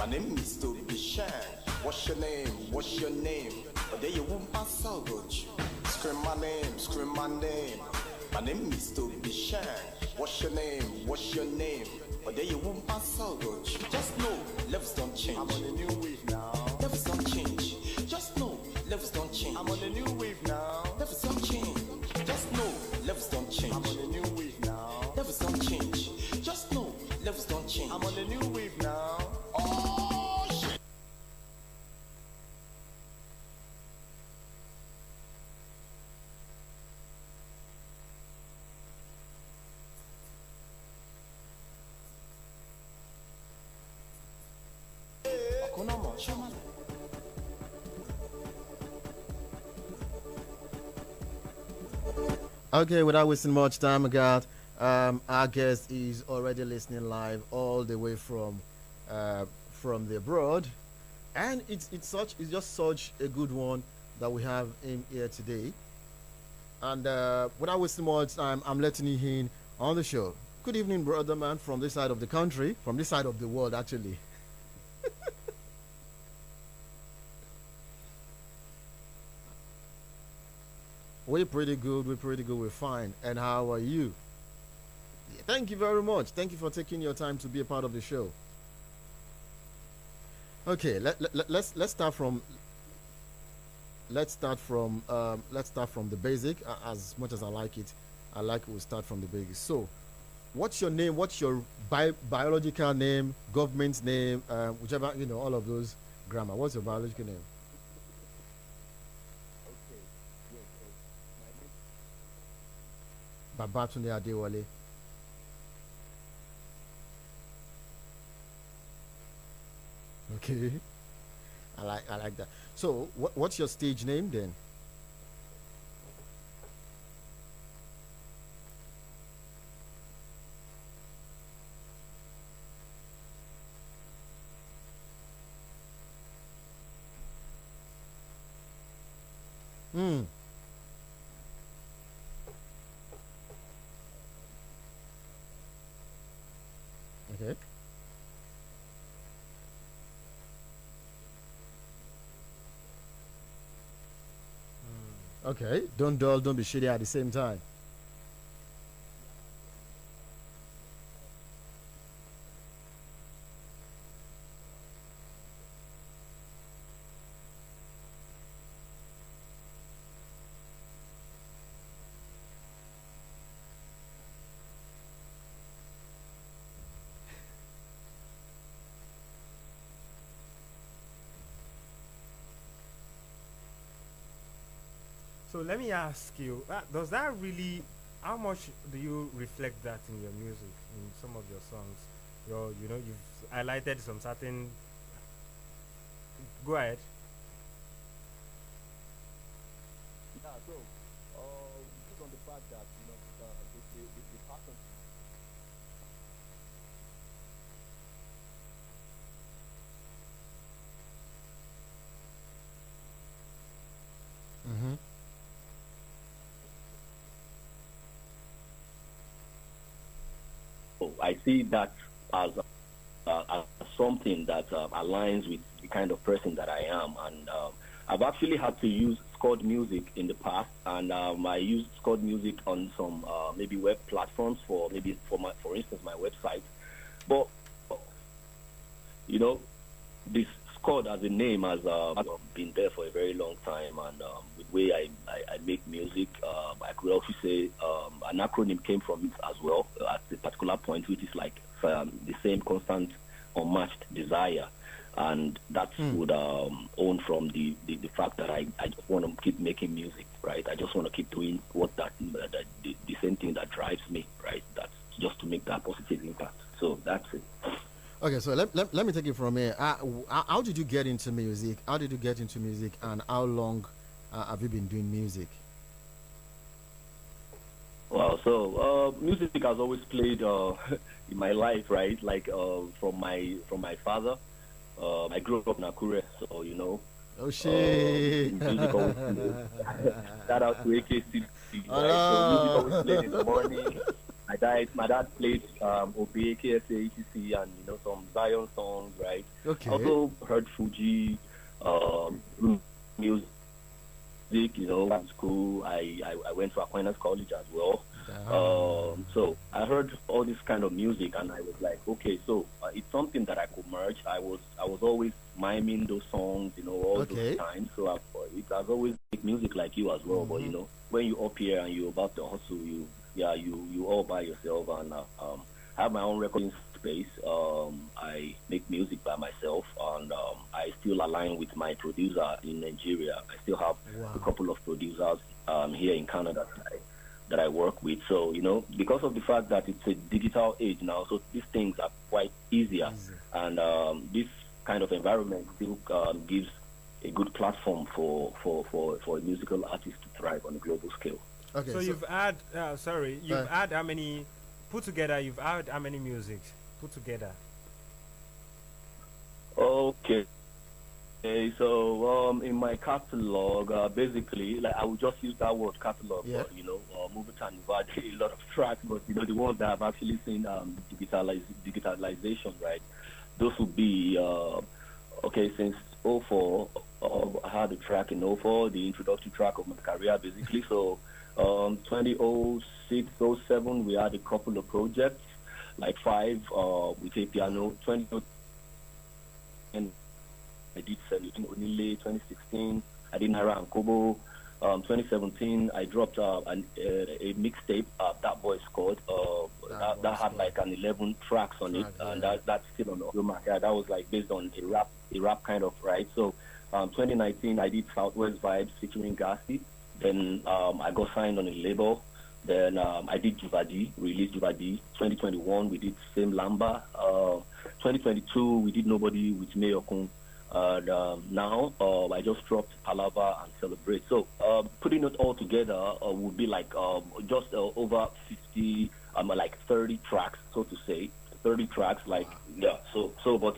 My name is to be Shan. What's your name? What's your name? But there you won't pass so good. Scream my name, scream my name. My name is to be Shan. What's your name? What's your name? But there you won't pass so good. Just know levels don't change. I'm on a new wave now. Levels don't change. Just know levels don't change. I'm on a new wave now. Levels don't change. Just know levels don't change. I'm on a new wave now. Levels don't change. Just know levels don't change. I'm on a new wave now. Oh shit. Okay, without wasting much time, God, our guest is already listening live all the way from the abroad, and it's just such a good one that we have him here today. And without wasting more time, I'm letting you in on the show. Good evening, brother man, from this side of the country, from this side of the world, actually. We're pretty good. We're pretty good. We're fine. And how are you? Yeah, thank you very much. Thank you for taking your time to be a part of the show. Okay, let's start from let's start from the basic. As much as I like it, I like we'll start from the basic. So, what's your name? What's your biological name? Government name? Whichever all of those grammar. What's your biological name? Babatunde Adewale. Okay, I like that. So, what's your stage name then? Hmm. Okay. Okay. Don't dull. Don't be shitty at the same time. So let me ask you, does that really, how much do you reflect that in your music, in some of your songs? You've highlighted some certain. Go ahead. Yeah, so just on the fact that the pattern. Mm-hmm. So I see that as as something that aligns with the kind of person that I am, and I've actually had to use scored music in the past, and I used scored music on some maybe web platforms for maybe for instance my website, but you know this Scott as a name has been there for a very long time, and with the way I make music, I could also say an acronym came from it as well at a particular point, which is like the same constant unmatched desire. And that would own from the fact that I just want to keep making music, right? I just want to keep doing what the same thing that drives me, right? That's just to make that positive impact. So that's it. Okay, so let me take it from here. How did you get into music? How did you get into music, and how long have you been doing music? Well, so music has always played in my life, right? Like from my father. I grew up in Akure, so Oh shit! music always played. Shout out to AKC, right? So music always Hello. played in the morning. My dad played Obey, KSA, ETC, and some Zion songs, right? I Okay. also heard Fuji, music. In school. I went to Aquinas College as well. Ah, So I heard all this kind of music, and I was like, okay, so it's something that I could merge. I was always miming those songs, all those okay. times. So it has always make music like you as well. But Mm-hmm. when you up here and you're about to hustle, you all by yourself, and I have my own recording space. I make music by myself, and I still align with my producer in Nigeria. I still have a Wow. couple of producers here in Canada that I work with. So, because of the fact that it's a digital age now, so these things are quite easier. Easy. And this kind of environment still gives a good platform for a musical artist to thrive on a global scale. Okay. So So, you've had, uh, you've had how many put together? You've had how many musics put together? Okay. Okay, so in my catalog, basically, like I would just use that word catalog, yeah. but Movie and you've had a lot of tracks, but the ones that I've actually seen digitalization, right? Those would be okay since '04. I had a track in '04, the introductory track of my career, basically. So 2006, '07, we had a couple of projects, like five with a piano. 2010 I did 17 Onile, 2016 I did Naira and Kobo. 2017 I dropped a mixtape that boy scored. That That was had good. like an 11 tracks on it, Track. and Yeah. that's still on Ozoma. Yeah, that was like based on a rap kind of, right. So 2019 I did Southwest Vibes featuring Gassi. Then I got signed on a label. Then I did Juvadi, released Juvadi. 2021 we did Same Lamba. 2022 we did Nobody with Mayokun. And now I just dropped Palava and Celebrate. So putting it all together would be like just over 50, like 30 tracks, so to say. 30 tracks, like, Wow. yeah. So, but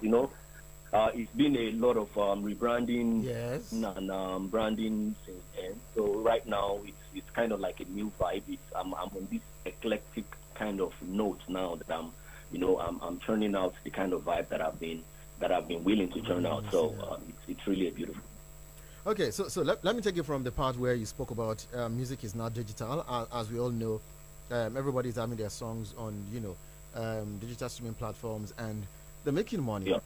it's been a lot of rebranding Yes. and branding since then. So right now it's kind of like a new vibe. I'm on this eclectic kind of note now that I'm churning out the kind of vibe that I've been willing to churn out. So it's really a beautiful. Okay, so let me take you from the part where you spoke about music is not digital. As we all know, everybody's having their songs on, digital streaming platforms and they're making money. Yeah.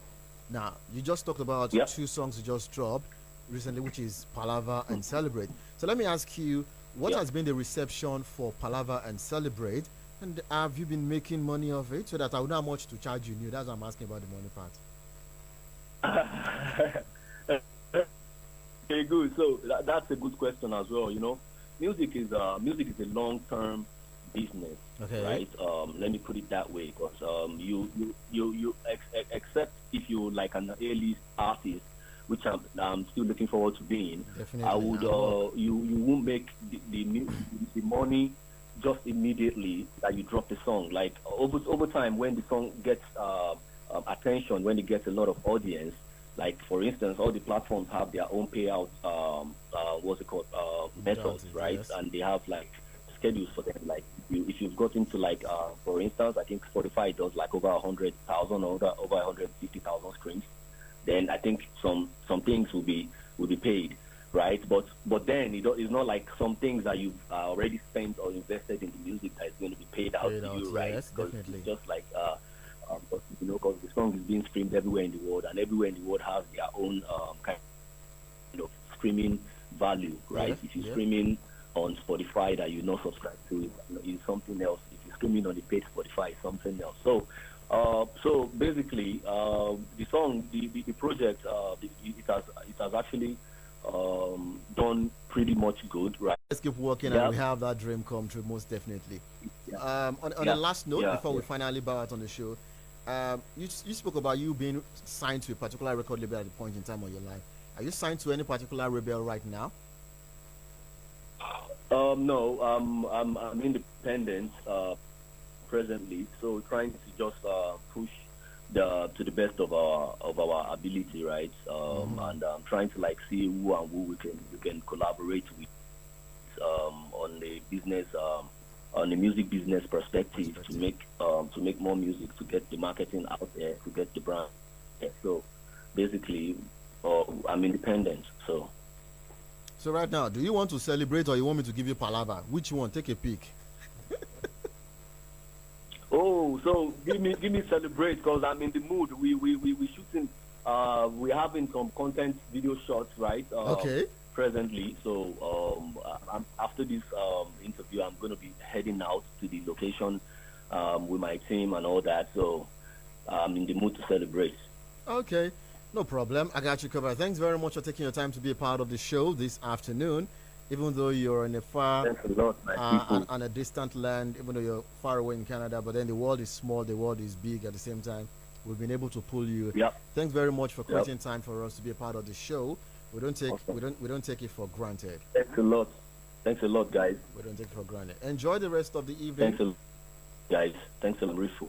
Now, you just talked about Yeah. two songs you just dropped recently, which is Palava and Celebrate. So let me ask you, what Yeah. has been the reception for Palava and Celebrate? And have you been making money of it so that I would know how much to charge you new? That's what I'm asking about the money part. Okay, good. So that's a good question as well. Music is a long-term business, Okay. right? Let me put it that way, because except if you like an A-list artist, which I'm still looking forward to being. Definitely. I would I will. you won't make the money just immediately that you drop the song. Like over time, when the song gets attention, when it gets a lot of audience, like for instance, all the platforms have their own payout. What's it called? Methods, Royalties, right? yes. And they have like schedules for them. Like if you've got into like, for instance, I think Spotify does like over 100,000 or over 150,000 streams, then I think some things will be paid, right? But then it's not like some things that you've already spent or invested in the music that is going to be paid out Paid to out, you, right? yes, Because definitely. it's just like because the song is being streamed everywhere in the world, and everywhere in the world has their own kind of streaming value, right? Yeah, If you're yeah. streaming on Spotify that you're not subscribed to, is something else. If you're streaming on the paid Spotify, it's something else. So basically, the song, the project, it has actually done pretty much good, right? Let's keep working and Yeah, we have that dream come true, most definitely. yeah, On a yeah, last note, yeah, before yeah. we finally bow out on the show, you spoke about you being signed to a particular record label at a point in time of your life. Are you signed to any particular label right now? No, I'm independent presently, so trying to just push to the best of our ability, right? And trying to like see who and who we can collaborate with on the business on the music business perspective to make more music, to get the marketing out there, to get the brand there. So basically, I'm independent. So right now, do you want to celebrate or you want me to give you palaver? Which one? Take a pick. Oh, so give me celebrate because I'm in the mood. We shooting. We're having some content video shots, right? Okay. Presently, so after this interview, I'm going to be heading out to the location with my team and all that. So I'm in the mood to celebrate. Okay, no problem. I got you covered. Thanks very much for taking your time to be a part of the show this afternoon. Even though you're in a far Thanks a lot, my people. on a distant land, even though you're far away in Canada, but then the world is small, the world is big at the same time. We've been able to pull you. Yep. Thanks very much for creating time for us to be a part of the show. We don't take we don't take it for granted. Thanks a lot. Thanks a lot, guys. We don't take it for granted. Enjoy the rest of the evening. Thanks a lot, guys. Thanks a lot, Rifu.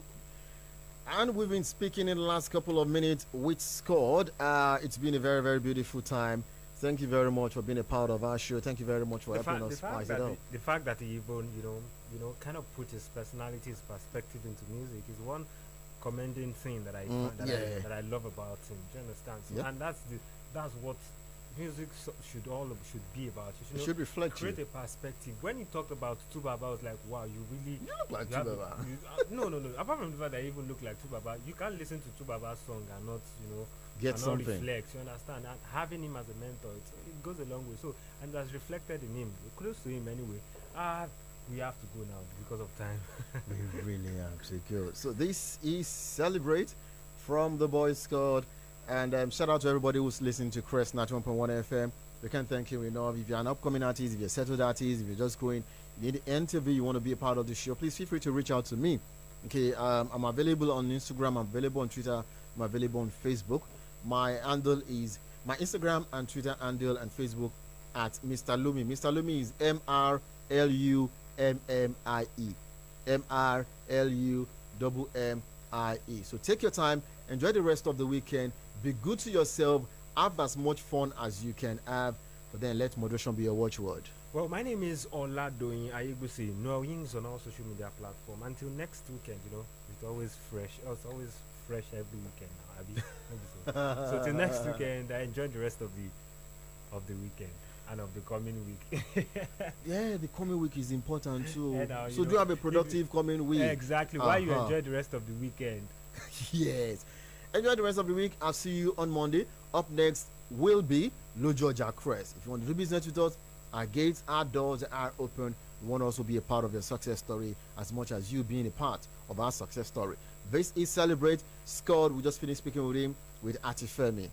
And we've been speaking in the last couple of minutes with S.C.U.D. It's been a very, very beautiful time. Thank you very much for being a part of our show. Thank you very much for helping us spice it up. The fact that he even, kind of put his personality, his perspective into music is one commending thing that I love about him. Do you understand? So, Yep. and that's what music should be about. You It should reflect create you. a perspective. When he talked about Tubaba, I was like, wow, you really You look like you have- Tubaba. no. Apart from the fact that I even look like Tubaba, you can't listen to Tubaba's song and not, Get and not something. reflect. You understand? And having him as a mentor, it goes a long way. So, and that's reflected in him. We're close to him anyway. We have to go now because of time. We really have to go. So this is Celebrate from the Boys Squad. And shout out to everybody who's listening to Crest 91.1 FM. We can't thank you enough. If you're an upcoming artist, if you're a settled artist, if you're just going, you need an interview, you want to be a part of the show, please feel free to reach out to me. Okay, I'm available on Instagram, I'm available on Twitter, I'm available on Facebook. My handle is my Instagram and Twitter handle and Facebook at Mr. Lumi. Mr. Lumi is MrLuMMie. MrLuMMie. So take your time, enjoy the rest of the weekend, be good to yourself, have as much fun as you can have, but then let moderation be your watchword. Well, my name is Oladoyin Ayegusi. Noah Wings on all social media platform. Until next weekend, it's always fresh. Oh, it's always fresh every weekend now. So till next weekend, I enjoy the rest of the weekend and of the coming week. Yeah, the coming week is important too. And, so do you have a productive coming week? Exactly. Why you enjoy the rest of the weekend? Yes. Enjoy the rest of the week. I'll see you on Monday. Up next will be Lo Georgia Crest. If you want to do business with us, our gates, our doors are open. We want to also be a part of your success story as much as you being a part of our success story. This is Celebrate. S.C.U.D. We just finished speaking with him with Atifemi.